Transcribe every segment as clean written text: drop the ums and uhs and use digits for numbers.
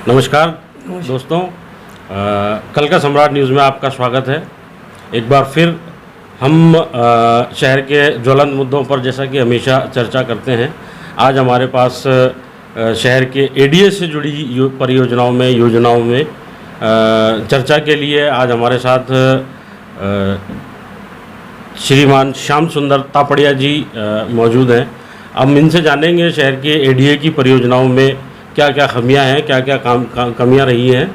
नमस्कार दोस्तों, कल का सम्राट न्यूज़ में आपका स्वागत है। एक बार फिर हम शहर के ज्वलंत मुद्दों पर जैसा कि हमेशा चर्चा करते हैं, आज हमारे पास शहर के एडीए से जुड़ी परियोजनाओं में योजनाओं में चर्चा के लिए आज हमारे साथ श्रीमान श्याम सुंदर तापड़िया जी मौजूद हैं। हम इनसे जानेंगे शहर के एडीए की परियोजनाओं में क्या क्या खामियां हैं, क्या क्या कमियां रही हैं।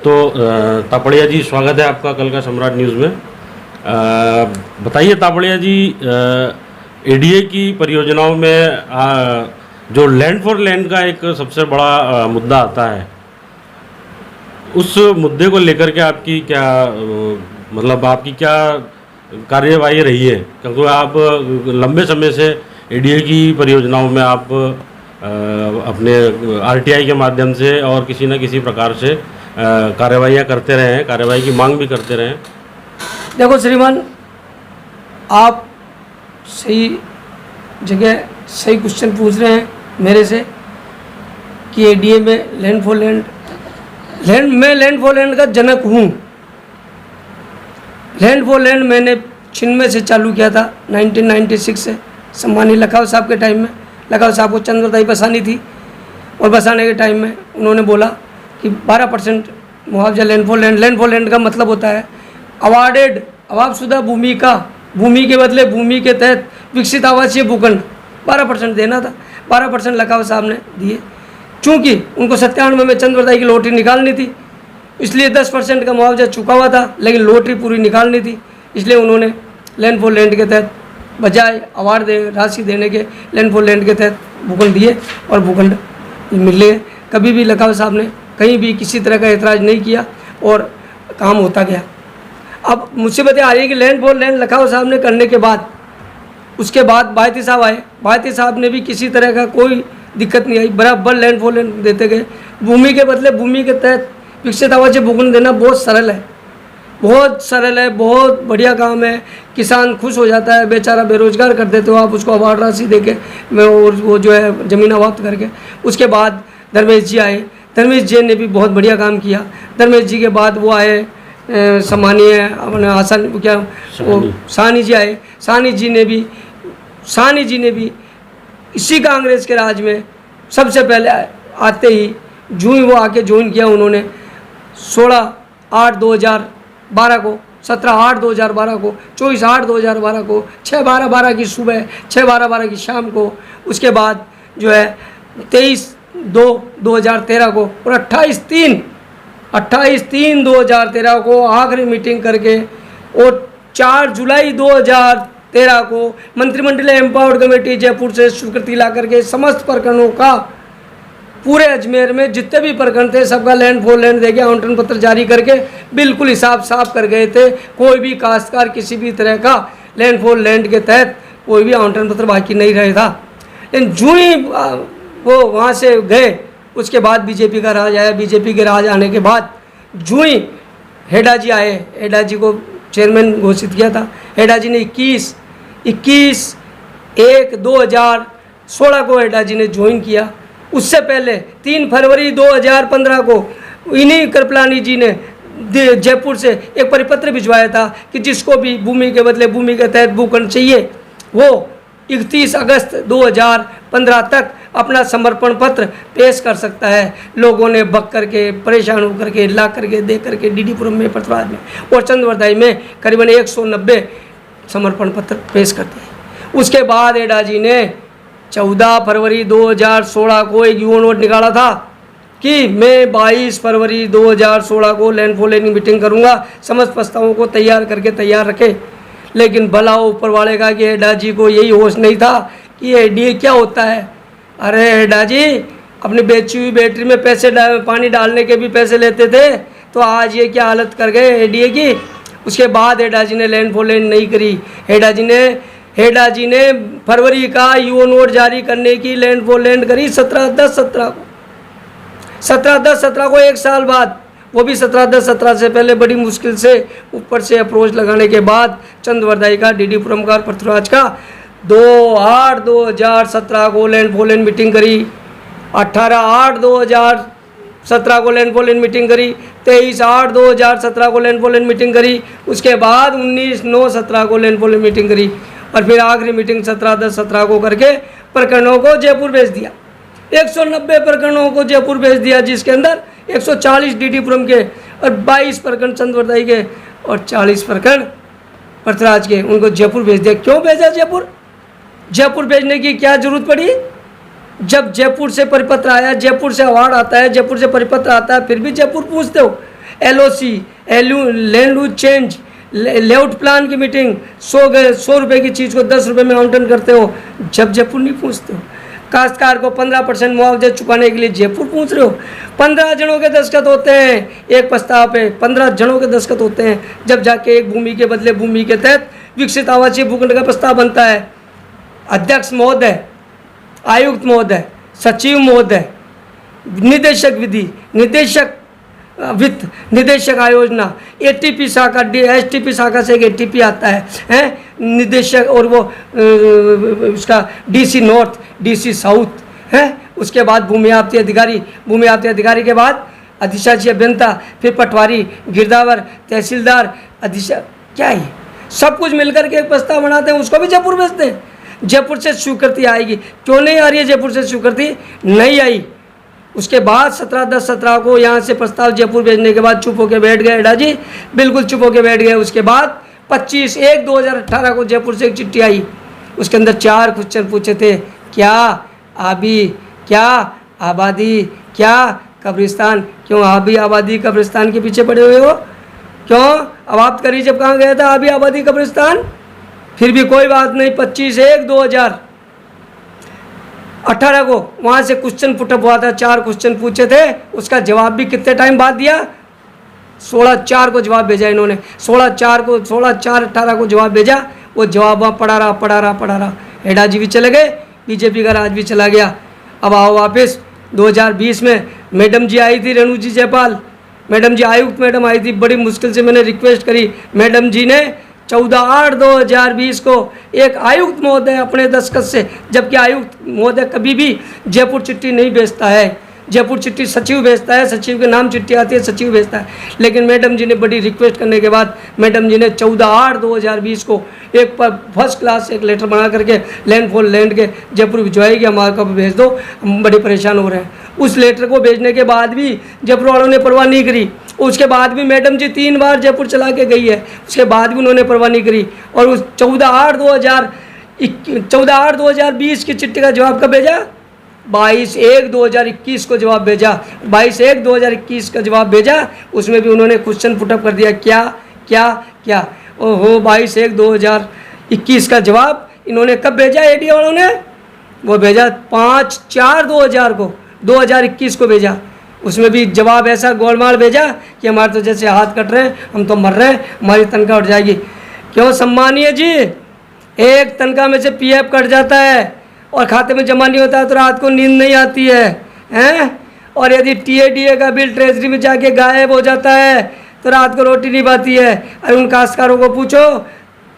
तो तापड़िया जी, स्वागत है आपका कल का सम्राट न्यूज़ में। बताइए तापड़िया जी, एडीए की परियोजनाओं में जो लैंड फॉर लैंड का एक सबसे बड़ा मुद्दा आता है, उस मुद्दे को लेकर के आपकी क्या आपकी क्या कार्यवाही रही है? क्योंकि आप लंबे समय से एडीए की परियोजनाओं में आप अपने आरटीआई के माध्यम से और किसी न किसी प्रकार से कार्यवाहियाँ करते रहे हैं, कार्यवाही की मांग भी करते रहे हैं। देखो श्रीमान, आप सही जगह सही क्वेश्चन पूछ रहे हैं मेरे से कि एडीए में लैंड फॉर लैंड मैं लैंड फॉर लैंड का जनक हूँ। लैंड फॉर लैंड मैंने छिन्नवे से चालू किया था 1996 से, सम्मानीय लखाव साहब के टाइम में। लखाव साहब को चंद्रदाई बसानी थी और बसाने के टाइम में उन्होंने बोला कि 12% मुआवजा लैंड फॉर लैंड का मतलब होता है अवार्डेड अवाबशुदा भूमि का, भूमि के बदले भूमि के तहत विकसित आवासीय भूखंड 12% देना था। 12% लखाव साहब ने दिए। चूँकि उनको 97 में चंद्रदाई की लॉटरी निकालनी थी, इसलिए 10% का मुआवजा चुका हुआ था, लेकिन लॉटरी पूरी निकालनी थी, इसलिए उन्होंने लैंड फॉर लैंड के तहत बजाय अवार्ड राशि देने के लैंड फॉर लैंड के तहत भूखंड दिए और भूखंड मिले। कभी भी लखाव साहब ने कहीं भी किसी तरह का ऐतराज़ नहीं किया और काम होता गया। अब मुसीबतें आ रही है कि लैंड फॉर लैंड लखाव साहब ने करने के बाद, उसके बाद बायती साहब आए। बायती साहब ने भी किसी तरह का कोई दिक्कत नहीं आई, बराबर लैंड फॉर लैंड देते गए। भूमि के बदले भूमि के तहत विकसित आवासीय भूखंड देना बहुत सरल है, बहुत सरल है, बहुत बढ़िया काम है। किसान खुश हो जाता है, बेचारा बेरोजगार कर देते हो आप उसको अवार्ड राशि देके और वो जो है ज़मीन अवाप्त करके। उसके बाद धर्मेश जी आए, धर्मेश जी ने भी बहुत बढ़िया काम किया। धर्मेश जी के बाद वो आए सम्मानीय अपने आसान क्या वो साहनी जी आए। साहनी जी ने भी इसी कांग्रेस के राज में सबसे पहले आते ही जो ही वो आके ज्वाइन किया, उन्होंने 16/8/2012 को, 17/8/2012 को, 24/8/2012 को, 6/12/12 की सुबह, 6/12/12 की शाम को, उसके बाद जो है 23/2/2013 को और 28/3/2013 को आखिरी मीटिंग करके और 4 जुलाई 2013 को मंत्रिमंडलीय एम्पावर्ड कमेटी जयपुर से स्वीकृति ला करके समस्त प्रकरणों का, पूरे अजमेर में जितने भी प्रकरण थे सबका लैंड फॉर लैंड देके आवंटन पत्र जारी करके बिल्कुल हिसाब साफ कर गए थे। कोई भी काश्तकार किसी भी तरह का लैंड फॉर लैंड के तहत कोई भी आवंटन पत्र बाकी नहीं रहा था। लेकिन जो ही वो वहाँ से गए, उसके बाद बीजेपी का राज आया। बीजेपी के राज आने के बाद जो ही हेडा जी आए, हेडा जी को चेयरमैन घोषित किया था। हेडा जी ने 21/1/2016 को हेडा जी ने ज्वाइन किया। उससे पहले 3 फरवरी 2015 को इन्हीं कृपलानी जी ने जयपुर से एक परिपत्र भिजवाया था कि जिसको भी भूमि के बदले भूमि के तहत भूखंड चाहिए वो 31 अगस्त 2015 तक अपना समर्पण पत्र पेश कर सकता है। लोगों ने बक करके, परेशान होकर के, ला करके, दे करके डीडीपुरम में, प्रतवाद में और चंद्रवरदाई में करीबन 190 समर्पण पत्र पेश करते हैं। उसके बाद एडा जी ने 14 फरवरी 2016 को एक युवा नोट निकाला था कि मैं 22 फरवरी 2016 को लैंड फॉर लैंड मीटिंग करूंगा, समस्त प्रस्तावों को तैयार करके तैयार रखे। लेकिन भला ऊपर वाले का कि हेडा जी को यही होश नहीं था कि एडीए क्या होता है। अरे हेडा जी अपनी बेची हुई बैटरी में पानी डालने के भी पैसे लेते थे, तो आज ये क्या हालत कर गए एडीए की। उसके बाद हेडा जी ने लैंड फॉर लैंड नहीं करी। हेडा जी ने फरवरी का यूओ नोट जारी करने की लैंड फॉर लैंड करी 17/10/17 को। 17/10/17 को एक साल बाद, वो भी 17/10/17 से पहले बड़ी मुश्किल से ऊपर से अप्रोच लगाने के बाद चंद्रवरदाई का, डीडीपुरम का, पृथ्वीराज का 2/8/2017 को लैंड फॉर लैंड मीटिंग करी। 18/8/2017 17 को लैंडफॉल मीटिंग करी, 23/8/2017 को लैंडफॉल मीटिंग करी, उसके बाद 19/9/17 को लैंडफॉल मीटिंग करी, और फिर आखिरी मीटिंग 17/10/17 को करके प्रकरणों को जयपुर भेज दिया। 190 प्रकरणों को जयपुर भेज दिया, जिसके अंदर 140 डीडीपुरम के और 22 प्रकरण चंद्रवरदाई के और 40 प्रकरण पृथ्वीराज के, उनको जयपुर भेज दिया। क्यों भेजा जयपुर? जयपुर भेजने की क्या जरूरत पड़ी? जब जयपुर से परिपत्र आया, जयपुर से अवार्ड आता है, जयपुर से परिपत्र आता है, फिर भी जयपुर पूछते हो। LOC land use change, layout plan की मीटिंग 100 रुपये की चीज़ को 10 रुपये में आवंटन करते हो, जब जयपुर नहीं पूछते हो। काश्तकार को 15% मुआवजा चुकाने के लिए जयपुर पूछ रहे हो। 15 जनों के दस्तखत होते हैं एक प्रस्ताव पे, 15 जनों के दस्तखत होते हैं, जब जाके एक भूमि के बदले भूमि के तहत विकसित आवासीय भूखंड का प्रस्ताव बनता है। अध्यक्ष महोदय, आयुक्त महोदय, सचिव महोदय, निदेशक विधि, निदेशक वित्त, निदेशक आयोजना, ATP शाखा, STP शाखा से एक ATP आता है निदेशक, और वो उसका DC नॉर्थ, DC साउथ है। उसके बाद भूमि आपत्ति अधिकारी, भूमि आपत्ति अधिकारी के बाद अधिशासी अभियंता, फिर पटवारी, गिरदावर, तहसीलदार, अधिशा, क्या है सब कुछ मिलकर के एक प्रस्ताव बनाते हैं, उसको भी जयपुर भेजते हैं। जयपुर से स्वीकृति आएगी। क्यों नहीं आ रही है जयपुर से स्वीकृति? नहीं आई। उसके बाद 17/10/17 को यहाँ से प्रस्ताव जयपुर भेजने के बाद चुप होकर बैठ गए एडा जी, बिल्कुल चुप होकर बैठ गए। उसके बाद 25/1/2018 को जयपुर से एक चिट्ठी आई, उसके अंदर 4 क्वेश्चन पूछे थे। क्या आबी, क्या आबादी, क्या कब्रिस्तान। क्यों आबी, आबादी, कब्रिस्तान के पीछे पड़े हुए हो? क्यों? अब आप करी जब कहाँ गया था आबी, आबादी, कब्रिस्तान? फिर भी कोई बात नहीं। 25/1/2018 को वहाँ से क्वेश्चन पुटअप हुआ था, 4 क्वेश्चन पूछे थे, उसका जवाब भी कितने टाइम बाद दिया? 16/4 को जवाब भेजा इन्होंने। 16/4/18 को जवाब भेजा। वो जवाब वहाँ पढ़ा रहा। हेडा जी भी चले गए, बीजेपी का राज भी चला गया। अब आओ वापस 2020 में मैडम जी आई थी, रेणु जी जयपाल मैडम जी, आयुक्त मैडम आई थी। बड़ी मुश्किल से मैंने रिक्वेस्ट करी, मैडम जी ने 14/8/2020 को एक आयुक्त महोदय अपने दस्तखत से, जबकि आयुक्त महोदय कभी भी जयपुर चिट्ठी नहीं भेजता है, जयपुर चिट्ठी सचिव भेजता है, सचिव के नाम चिट्ठी आती है, सचिव भेजता है। लेकिन मैडम जी ने बड़ी रिक्वेस्ट करने के बाद मैडम जी ने 14/8/2020 को एक फर्स्ट क्लास एक लेटर बना करके लैंड के जयपुर भिजवाई कि हमारे को भेज दो, हम बड़े परेशान हो रहे हैं। उस लेटर को भेजने के बाद भी जयपुर वालों ने परवाह नहीं करी। उसके बाद भी मैडम जी 3 बार जयपुर चला के गई है, उसके बाद भी उन्होंने परवाह नहीं करी। और उस 14/8/2020 की चिट्ठी का जवाब कब भेजा? 22/1/2021 को जवाब भेजा। 22/1/2021 का जवाब भेजा, उसमें भी उन्होंने क्वेश्चन पुटअप कर दिया। क्या क्या क्या? ओहो, 22/1/2021 का जवाब इन्होंने कब भेजा? एडीए वालों ने वो भेजा 5/4/2000 को, 2021 को भेजा। उसमें भी जवाब ऐसा गोलमाल भेजा कि हमारे तो जैसे हाथ कट रहे हैं, हम तो मर रहे हैं, हमारी तनख्वाह उठ जाएगी। क्यों सम्मानीय जी? एक तनख्वाह में से PF कट जाता है और खाते में जमा नहीं होता है तो रात को नींद नहीं आती है, हैं? और यदि TADA का बिल ट्रेजरी में जाके गायब हो जाता है तो रात को रोटी नहीं पाती है। अरे उन काश्तकारों को पूछो,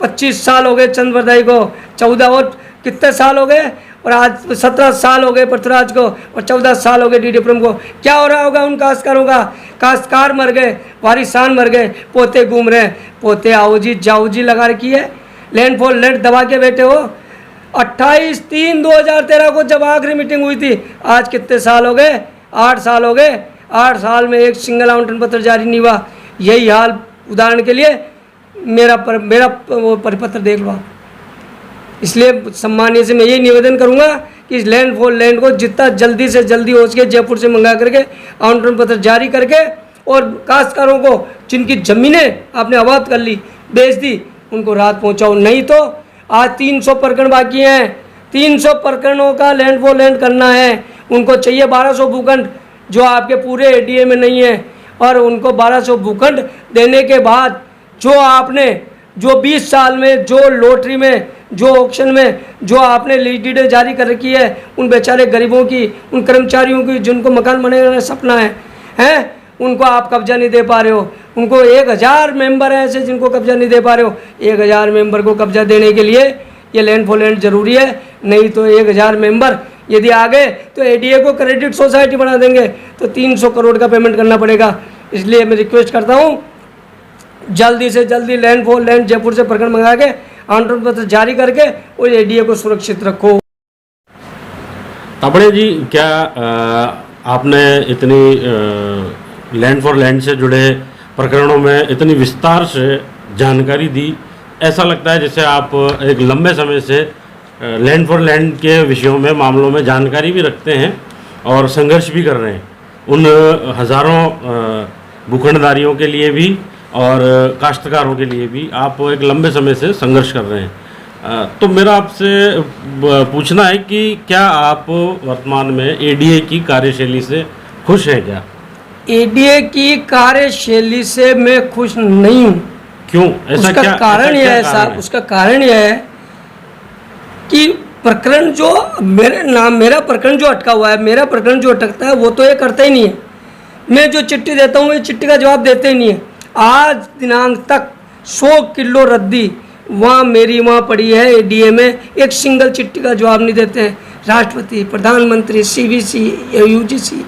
25 साल हो गए चंद्रवरदाई को, 14 और कितने साल हो गए, और आज 17 साल हो गए पृथ्वीराज को, और 14 साल हो गए डीडीपुरम को। क्या हो रहा होगा उन काश्तकारों का? काश्तकार मर गए, वारिसान मर गए, पोते घूम रहे हैं। पोते आओ जी जाओ जी लगा रखी है, लैंड फॉर लैंड दबा के बैठे हो। 28/3/2013 को जब आखिरी मीटिंग हुई थी, आज कितने साल हो गए? 8 साल हो गए। 8 साल में एक सिंगल आवंटन पत्र जारी नहीं हुआ। यही हाल, उदाहरण के लिए मेरा परिपत्र देख लो आप। इसलिए सम्मानीय से मैं यही निवेदन करूंगा कि इस लैंड फॉर लैंड को जितना जल्दी से जल्दी हो सके जयपुर से मंगा करके आवंटन पत्र जारी करके, और काश्तकारों को जिनकी ज़मीनें आपने आबाद कर ली, बेच दी, उनको राहत पहुंचाओ। नहीं तो आज 300 प्रकरण बाकी हैं, 300 प्रकरणों का लैंड फॉर लैंड करना है। उनको चाहिए 1200 भूखंड जो आपके पूरे ADA में नहीं है, और उनको 1200 भूखंड देने के बाद जो आपने 20 साल में जो लॉटरी में, जो ऑक्शन में जो आपने लीज डीडें जारी कर रखी है, उन बेचारे गरीबों की, उन कर्मचारियों की जिनको मकान बनाने का सपना है, उनको आप कब्जा नहीं दे पा रहे हो। उनको 1000 मेंबर हैं ऐसे जिनको कब्जा नहीं दे पा रहे हो। 1000 मेंबर को कब्जा देने के लिए ये लैंड फॉर लैंड जरूरी है, नहीं तो 1000 मेंबर यदि आ गए तो एडीए को क्रेडिट सोसाइटी बना देंगे तो 300 करोड़ का पेमेंट करना पड़ेगा। इसलिए मैं रिक्वेस्ट करता हूँ जल्दी से जल्दी लैंड फॉर लैंड जयपुर से प्रकरण मंगा के आमंत्रण पत्र जारी करके और एडीए को सुरक्षित रखो। तापड़िया जी, क्या आपने इतनी लैंड फॉर लैंड से जुड़े प्रकरणों में इतनी विस्तार से जानकारी दी, ऐसा लगता है जैसे आप एक लंबे समय से लैंड फॉर लैंड के विषयों में मामलों में जानकारी भी रखते हैं और संघर्ष भी कर रहे हैं उन हज़ारों भूखंडधारियों के लिए भी और काश्तकारों के लिए भी। आप एक लंबे समय से संघर्ष कर रहे हैं, तो मेरा आपसे पूछना है कि क्या आप वर्तमान में एडीए की कार्यशैली से खुश हैं? क्या एडीए की कार्यशैली से मैं खुश नहीं हूँ। क्यों? ऐसा उसका क्या कारण यह है साहब, उसका कारण यह है कि प्रकरण जो मेरा प्रकरण जो अटका हुआ है, मेरा प्रकरण जो अटकता है वो तो ये करता ही नहीं है। मैं जो चिट्ठी देता हूँ ये चिट्ठी का जवाब देते ही नहीं है। आज दिनांक तक 100 किलो रद्दी वहाँ पड़ी है एडीए में, एक सिंगल चिट्ठी का जवाब नहीं देते हैं। राष्ट्रपति, प्रधानमंत्री, सीवीसी, यूजीसी,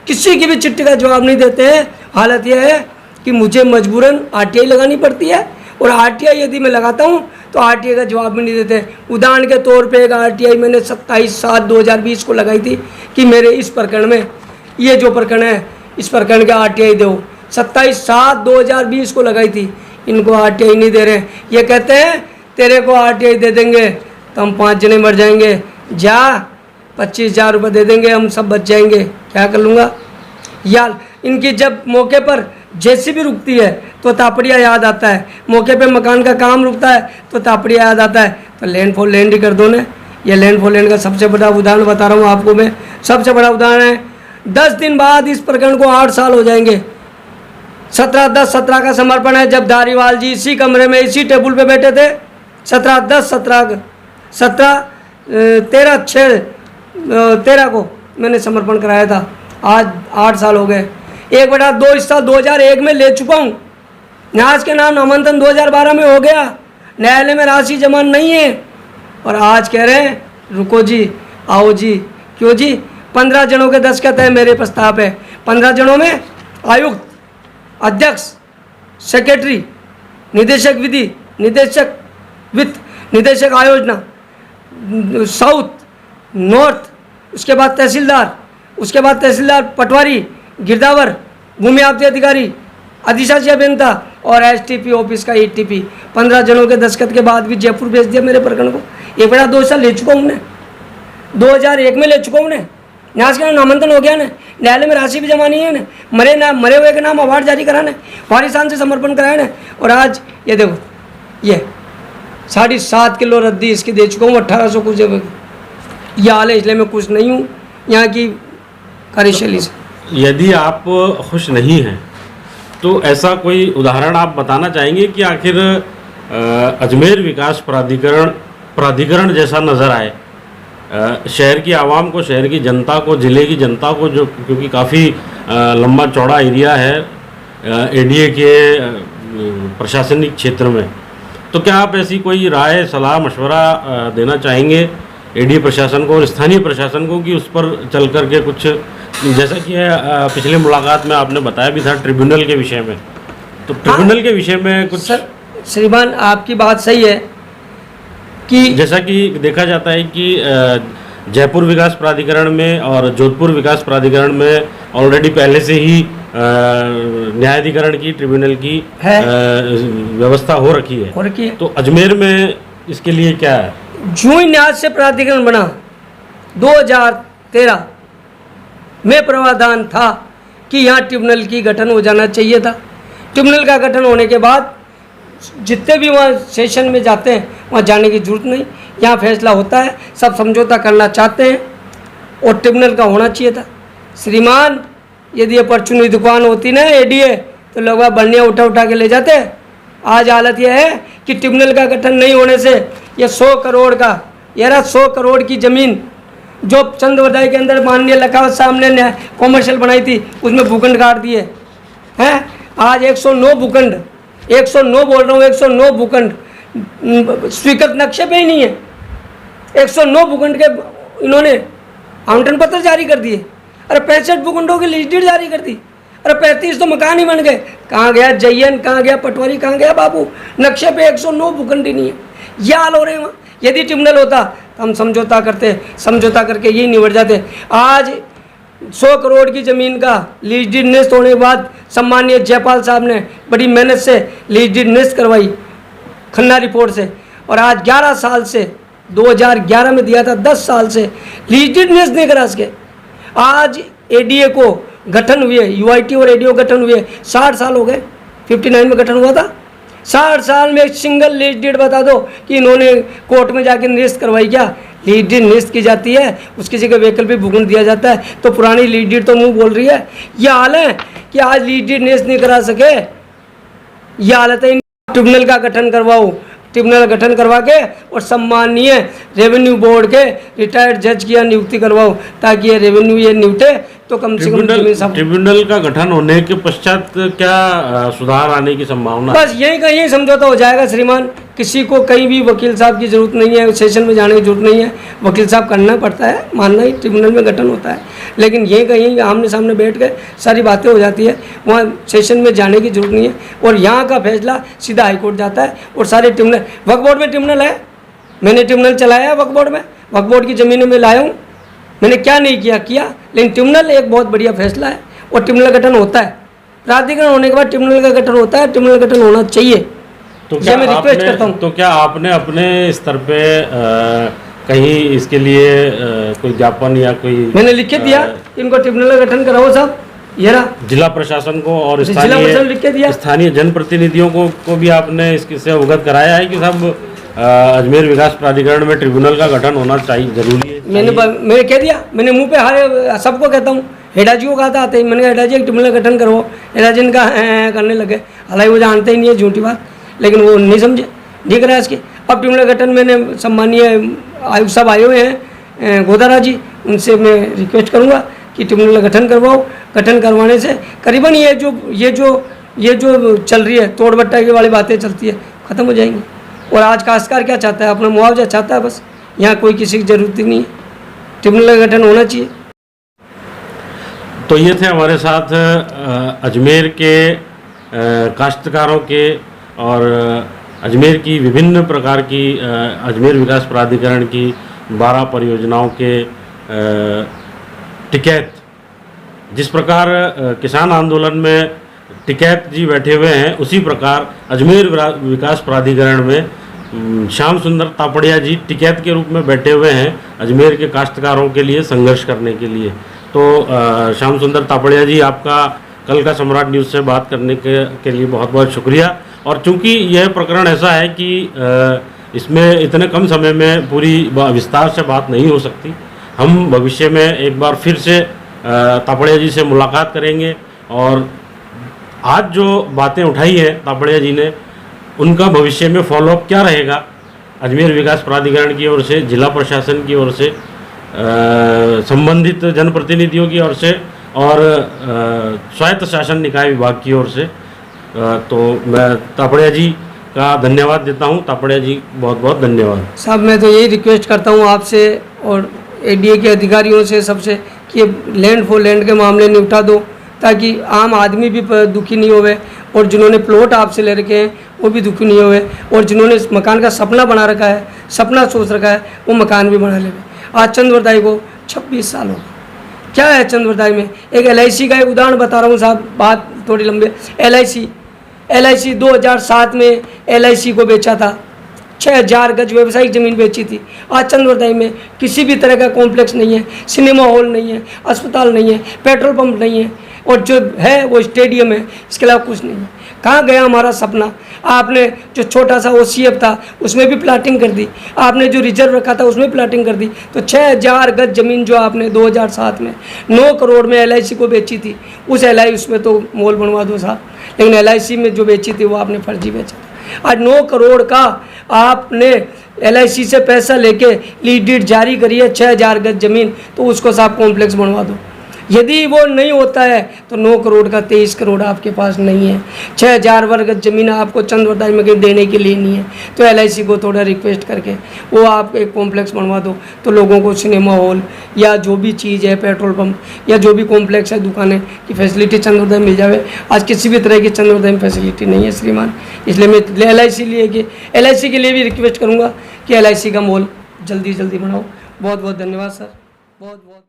किसी की भी चिट्ठी का जवाब नहीं देते हैं। हालत यह है कि मुझे मजबूरन आरटीआई लगानी पड़ती है और आरटीआई यदि मैं लगाता हूँ तो आरटीआई का जवाब भी नहीं देते। उदाहरण के तौर पे एक आरटीआई मैंने 27/7/2020 को लगाई थी कि मेरे इस प्रकरण में, ये जो प्रकरण है इस प्रकरण का आरटीआई दो। 27/7/2020 को लगाई थी, इनको आरटीआई नहीं दे रहे। ये कहते हैं तेरे को आरटीआई दे देंगे तो हम 5 जने मर जाएंगे, जा 25,000 रुपये दे देंगे, हम सब बच जाएंगे। क्या कर लूँगा यार। इनकी जब मौके पर जेसीबी रुकती है तो तापड़िया याद आता है, मौके पे मकान का काम रुकता है तो तापड़िया याद आता है। तो लैंड फॉर लैंड ही कर दो ने। ये लैंड फॉर लैंड का सबसे बड़ा उदाहरण बता रहा हूँ आपको मैं, सबसे बड़ा उदाहरण है। 10 दिन बाद इस प्रकरण को 8 साल हो जाएंगे। 17/10/17 का समर्पण है, जब धारीवाल जी इसी कमरे में इसी टेबल पे बैठे थे। 13 को मैंने समर्पण कराया था। आज 8 साल हो गए। 1/2 हिस्सा 2001 में ले चुका हूँ। न्यास के नाम नामांकन 2012 में हो गया, न्यायालय में राशि जमा नहीं है और आज कह रहे हैं रुको जी, आओ जी। क्यों जी? 15 जनों के दस्तखत है मेरे प्रस्ताव पे। 15 जनों में आयुक्त, अध्यक्ष, सेक्रेटरी, निदेशक विधि, निदेशक वित्त, निदेशक आयोजना, साउथ, नॉर्थ, उसके बाद तहसीलदार, पटवारी, गिरदावर, भूमि आपत्ति अधिकारी, अधिशासी अभियंता और एसटीपी ऑफिस का एटीपी। 15 जनों के दस्तखत के बाद भी जयपुर भेज दिया मेरे प्रकरण को। 1/2 साल ले चुका हूँ मैं, 2001 में ले चुका हूँ ने। न्यास का नामांकन हो गया ने, न्यायालय में राशि भी जमा नहीं है ने, मरे हुए के नाम अवार्ड जारी कराने, वारिसान से समर्पण कराए ने। और आज ये देखो, ये 7.5 किलो रद्दी इसकी दे चुका हूँ 1800 कुछ जगह। यह हाल है, इसलिए मैं खुश नहीं हूँ यहाँ की कार्यशैली से। यदि आप खुश नहीं हैं तो ऐसा कोई उदाहरण आप बताना चाहेंगे कि आखिर अजमेर विकास प्राधिकरण जैसा नज़र आए शहर की आवाम को, शहर की जनता को, ज़िले की जनता को, जो क्योंकि काफ़ी लंबा चौड़ा एरिया है एडीए के प्रशासनिक क्षेत्र में, तो क्या आप ऐसी कोई राय, सलाह, मशवरा देना चाहेंगे एडीए प्रशासन को और स्थानीय प्रशासन को कि उस पर चल कर के कुछ, जैसा कि पिछले मुलाकात में आपने बताया भी था ट्रिब्यूनल के विषय में, तो ट्रिब्यूनल के विषय में कुछ? सर श्रीमान आपकी बात सही है कि जैसा कि देखा जाता है कि जयपुर विकास प्राधिकरण में और जोधपुर विकास प्राधिकरण में ऑलरेडी पहले से ही न्यायाधिकरण की, ट्रिब्यूनल की व्यवस्था हो रखी है। तो अजमेर में इसके लिए क्या है? जो ही न्याय से प्राधिकरण बना 2013 में प्रावधान था कि यहाँ ट्रिब्यूनल की गठन हो जाना चाहिए था। ट्रिब्यूनल का गठन होने के बाद जितने भी वहाँ सेशन में जाते हैं वहाँ जाने की जरूरत नहीं, यहाँ फैसला होता है, सब समझौता करना चाहते हैं और ट्रिब्यूनल का होना चाहिए था। श्रीमान यदि ये परचूनी दुकान होती ना एडीए तो लोग बर्नियाँ उठा के ले जाते। आज हालत यह है कि ट्रिब्यूनल का गठन नहीं होने से ये 100 करोड़ का, ये 100 करोड़ की ज़मीन जो चंद्रवरदाई के अंदर माननीय लखावत साहब ने कॉमर्शियल बनाई थी उसमें भूखंड काट दिए हैं। आज 109 भूखंड, 109 बोल रहा हूँ, 109 भूखंड स्वीकृत नक्शे पे ही नहीं है। 109 भूखंड के इन्होंने आवंटन पत्र जारी कर दिए। अरे 65 भूखंडों की लीज डीड जारी कर दी। अरे 35 तो मकान ही बन गए। कहाँ गया जयन, कहाँ गया पटवारी, कहाँ गया बाबू? नक्शे पे 109 भूखंड ही नहीं है। ये हाल हो रहे हैं वहाँ। यदि ट्रिब्यूनल होता तो हम समझौता करते, समझौता करके यही निबट जाते। आज 100 करोड़ की ज़मीन का लीज डीड निरस्त होने के बाद सम्मानीय जयपाल साहब ने बड़ी मेहनत से लीज डीड निरस्त करवाई खन्ना रिपोर्ट से, और आज 11 साल से 2011 में दिया था, 10 साल से लीज डीड निरस्त नहीं करा सके। आज एडीए को गठन हुए, यूआईटी और एडीओ गठन हुए 60 साल हो गए। 59 में गठन हुआ था। 60 साल में एक सिंगल लीज डीड बता दो कि इन्होंने कोर्ट में जाके निरस्त करवाई क्या? लीज डीड निरस्त की जाती है, उसकी जगह वैकल्पिक भूखंड दिया जाता है। तो पुरानी लीज डीड तो मुंह बोल रही है। यह हाल है कि आज लीज डीड निरस्त नहीं करा सके। यह हालत है। ट्रिब्यूनल का गठन करवाओ, ट्रिब्यूनल गठन करवा के और सम्मानीय रेवेन्यू बोर्ड के रिटायर्ड जज की नियुक्ति करवाओ, ताकि ये रेवेन्यू ये निपटे तो कम से कम ट्रिब्यूनल का गठन होने के पश्चात क्या सुधार आने की संभावना? बस यही का यही समझौता हो जाएगा श्रीमान। किसी को कहीं भी वकील साहब की जरूरत नहीं है, सेशन में जाने की जरूरत नहीं है। वकील साहब करना पड़ता है, मानना ही ट्रिब्यूनल में गठन होता है, लेकिन यही का यही आमने सामने बैठ के सारी बातें हो जाती है। वहाँ सेशन में जाने की जरूरत नहीं है, और यहाँ का फैसला सीधा हाईकोर्ट जाता है। और सारे ट्रिब्यूनल, वक्फ बोर्ड में ट्रिब्यूनल है, मैंने ट्रिब्यूनल चलाया है वक्फ बोर्ड में, वक्फ बोर्ड की ज़मीनें में लाया हूँ। मैंने क्या नहीं किया, लेकिन ट्रिब्यूनल एक बहुत बढ़िया फैसला है, और ट्रिब्यूनल गठन होता है। प्राधिकरण होने के बाद ट्रिब्यूनल का गठन होता है, ट्रिब्यूनल गठन होना चाहिए। तो क्या मैं रिक्वेस्ट करता हूँ। तो क्या आपने अपने स्तर पे कहीं इसके लिए कोई ज्ञापन या कोई मैंने लिख के दिया कि इनको ट्रिब्यूनल का गठन कराओ साहब, ये रहा। जिला प्रशासन को और स्थानीय जनप्रतिनिधियों को भी आपने इससे अवगत कराया है कि साहब अजमेर विकास प्राधिकरण में ट्रिब्यूनल का गठन होना चाहिए, जरूरी है? मैंने कह दिया, मैंने मुंह पे हारे सबको कहता हूँ। हेडा जी को कहा था आते ही, मैंने कहा हेडा जी ट्रिब्यूनल का गठन करो। हेडा जी इनका करने लगे, हालांकि वो जानते ही नहीं है, झूठी बात, लेकिन वो नहीं समझे, ठीक है इसके। अब ट्रिब्यूनल गठन मैंने सम्मानीय आयुक्त साहब आए हुए हैं गोदारा जी, उनसे मैं रिक्वेस्ट करूँगा कि ट्रिब्यूनल का गठन करवाओ। गठन करवाने से करीबन ये जो चल रही है तोड़ बट्टा की वाली बातें चलती है, ख़त्म हो जाएंगी। और आज काश्तकार क्या चाहता है? अपना मुआवजा चाहता है बस। यहाँ कोई किसी की ज़रूरत ही नहीं है, ट्रिब्यूनल का गठन होना चाहिए। तो ये थे हमारे साथ अजमेर के काश्तकारों के और अजमेर की विभिन्न प्रकार की अजमेर विकास प्राधिकरण की 12 परियोजनाओं के टिकैत, जिस प्रकार किसान आंदोलन में टिकैत जी बैठे हुए हैं, उसी प्रकार अजमेर विकास प्राधिकरण में श्याम सुंदर तापड़िया जी टिकैत के रूप में बैठे हुए हैं अजमेर के काश्तकारों के लिए संघर्ष करने के लिए। तो श्याम सुंदर तापड़िया जी, आपका कल का सम्राट न्यूज़ से बात करने के लिए बहुत बहुत शुक्रिया। और चूंकि यह प्रकरण ऐसा है कि इसमें इतने कम समय में पूरी विस्तार से बात नहीं हो सकती, हम भविष्य में एक बार फिर से तापड़िया जी से मुलाकात करेंगे, और आज जो बातें उठाई है तापड़िया जी ने, उनका भविष्य में फॉलोअप क्या रहेगा अजमेर विकास प्राधिकरण की ओर से, जिला प्रशासन की ओर से, संबंधित जनप्रतिनिधियों की ओर से और स्वायत्त शासन निकाय विभाग की ओर से। तो मैं तापड़िया जी का धन्यवाद देता हूं। तापड़िया जी, बहुत बहुत धन्यवाद साहब। मैं तो यही रिक्वेस्ट करता हूं आपसे और एडीए के अधिकारियों से, सबसे, कि लैंड फॉर लैंड के मामले निपटा दो, ताकि आम आदमी भी दुखी नहीं होवे, और जिन्होंने प्लॉट आपसे ले रखे हैं वो भी दुखी नहीं होवे, और जिन्होंने इस मकान का सपना बना रखा है, सपना सोच रखा है, वो मकान भी बना ले। आज चंद्रवरदाई को 26 साल हो गए। क्या है चंद्रवरदाई में? एक LIC का एक उदाहरण बता रहा हूँ साहब, बात थोड़ी लंबी। LIC 2007 में LIC को बेचा था, 6000 गज व्यवसायिक ज़मीन बेची थी। आज चंद्रवरदाई में किसी भी तरह का कॉम्प्लेक्स नहीं है, सिनेमा हॉल नहीं है, अस्पताल नहीं है, पेट्रोल पंप नहीं है, और जो है वो स्टेडियम है, इसके अलावा कुछ नहीं है। कहाँ गया हमारा सपना? आपने जो छोटा सा OCF था उसमें भी प्लाटिंग कर दी, आपने जो रिजर्व रखा था उसमें प्लाटिंग कर दी। तो 6000 गज ज़मीन जो आपने 2007 में 9 करोड़ में LIC को बेची थी, उस LIC में तो मॉल बनवा दो साहब, लेकिन LIC में जो बेची थी वो आपने फर्जी बेचा था। आज 9 करोड़ का आपने LIC से पैसा लेके लीज डीड जारी करी है 6000 गज ज़मीन, तो उसको साहब कॉम्प्लेक्स बनवा दो। यदि वो नहीं होता है तो 9 करोड़ का 23 करोड़ आपके पास नहीं है, 6000 वर्ग ज़मीन आपको चंद्रवरदाई में कहीं देने के लिए नहीं है। तो LIC को थोड़ा रिक्वेस्ट करके वो आप एक कॉम्प्लेक्स बनवा दो, तो लोगों को सिनेमा हॉल या जो भी चीज़ है, पेट्रोल पंप या जो भी कॉम्प्लेक्स है, दुकानें की फैसिलिटी चंद्रवरदाई मिल जाए। आज किसी भी तरह की चंद्रवरदाई में फैसिलिटी नहीं है श्रीमान, इसलिए मैं LIC के लिए भी रिक्वेस्ट करूँगा कि LIC का मॉल जल्दी जल्दी बनाओ। बहुत बहुत धन्यवाद सर, बहुत बहुत।